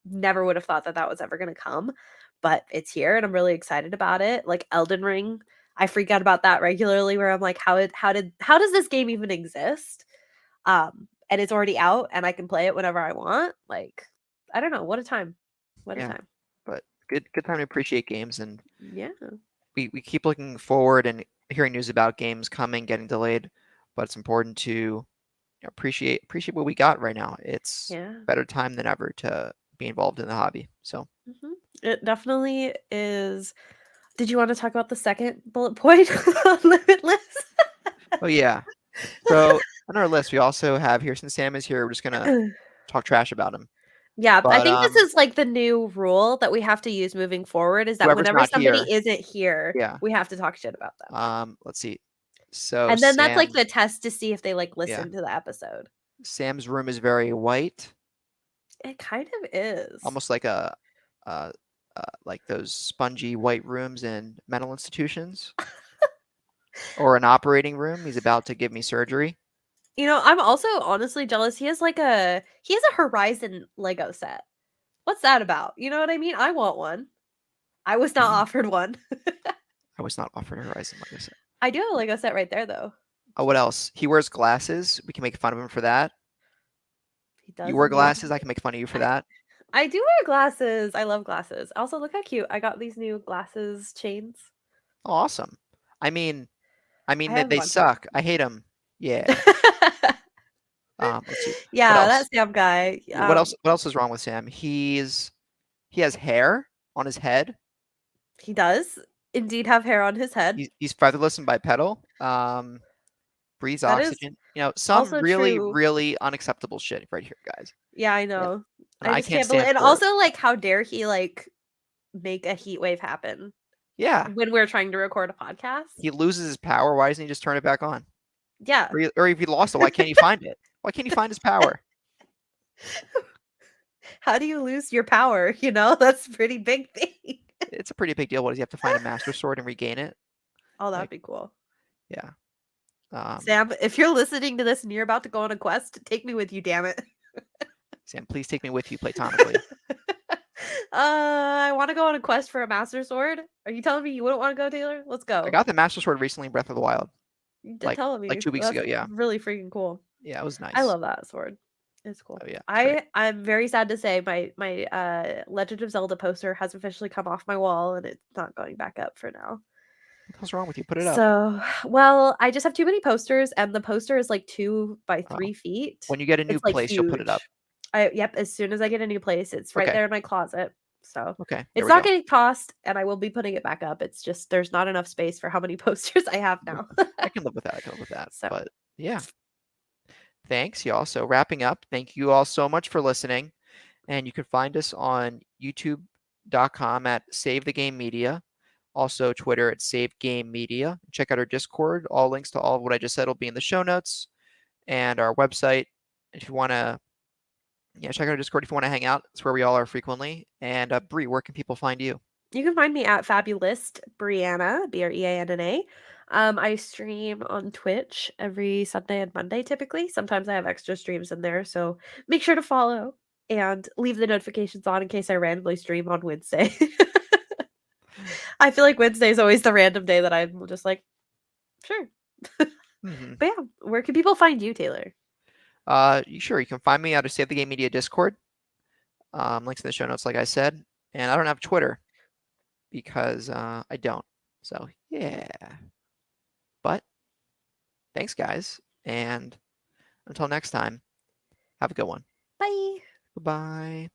never would have thought that that was ever going to come, but it's here and I'm really excited about it. Like Elden Ring, I freak out about that regularly where I'm like how does this game even exist? And it's already out and I can play it whenever I want. Like, I don't know, what a time. What a yeah, time. but good time to appreciate games, and Yeah. we keep looking forward and hearing news about games coming, getting delayed, but it's important to appreciate what we got right now. It's Yeah. better time than ever to be involved in the hobby. So, Mhm. It definitely is. Did you want to talk about the second bullet point on Limitless? oh yeah. So on our list, we also have here, since Sam is here, we're just gonna talk trash about him. Yeah, I But think this is like the new rule that we have to use moving forward is that whoever's whenever not somebody here, isn't here, yeah. we have to talk shit about them. Let's see. So And then that's like Sam, the test to see if they like yeah, listen to the episode. Sam's room is very white, It kind of is. almost like uh, like those spongy white rooms in mental institutions or an operating room. He's about to give me surgery. You know, I'm also honestly jealous. He has a Horizon Lego set. What's that about? You know what I mean? I want one. I was not Mm. offered one. I was not offered a Horizon, like I said. I do have a Lego set right there though. Oh, what else? He wears glasses. We can make fun of him for that. He You does wear indeed. glasses. I can make fun of you for that. I do wear glasses. I love glasses. Also, look how cute. I got these new glasses chains. Oh, awesome. I mean, I that have a they bunch of suck. I hate them. Yeah. them. Let's see. What Yeah, that else? Sam guy. What else is wrong with Sam? He has hair on his head. He does indeed have hair on his head. He's featherless and bipedal. Breathes That is oxygen. Some also really, true. really unacceptable shit right here, guys. Yeah, I And, know. and I I just can't can't believe stand and for it. also, like, how dare he, like, make a heat wave happen Yeah. when we're trying to record a podcast? He loses his power. Why doesn't he just turn it back on? Yeah. Or if he lost it, why can't he find it? Why can't he find his power? How do you lose your power, you know? That's a pretty big thing. It's a pretty big deal. What does he have to find a master sword and regain it? Oh, that'd Like, be cool. yeah. Um, Sam, if you're listening to this and you're about to go on a quest, take me with you, damn it. Sam, please take me with you platonically. I wanna go on a quest for a master sword. Are you telling me you wouldn't wanna go, Taylor? Let's I go. got the master sword recently in Breath of the Wild, You did like tell me. 2 weeks That's ago. Yeah, really freaking cool. yeah, it was I nice. love that sword. It's cool. Oh yeah, that's right. I'm very sad to say my Legend of Zelda poster has officially come off my wall, and it's not going back up for now. What the hell's wrong with you? Put it up. So, well, I just have too many posters, and the poster is like 2 by Oh. 3 feet. When you get a new It's, like, place, you'll put it up. huge. Yep, as soon as I get a new place, it's right Okay. there in my closet. So, Okay. There it's we not go. getting tossed, and I will be putting it back up. It's just there's not enough space for how many posters I have now. I can live with that. I can live with that. So, But yeah, thanks, y'all. So wrapping up, thank you all so much for listening. And you can find us on youtube.com at Save the Game Media. Also, Twitter at Save Game Media. Check out our Discord. All links to all of what I just said will be in the show notes and our website. If you want to, check out our Discord if you want to hang out. It's where we all are frequently. And Bree, where can people find you? you can find me at Fabulist Brianna, Breanna. I stream on Twitch every Sunday and Monday typically. Sometimes I have extra streams in there, so make sure to follow and leave the notifications on in case I randomly stream on Wednesday. I feel like Wednesday is always the random day that I'm just like, sure. Mm-hmm. But yeah, where can people find you, Taylor? Sure, you can find me out of Save the Game Media Discord. Links in the show notes, like I said. And I don't have Twitter because I don't. So, yeah. But thanks, guys. And until next time, have a good one. Bye. Goodbye.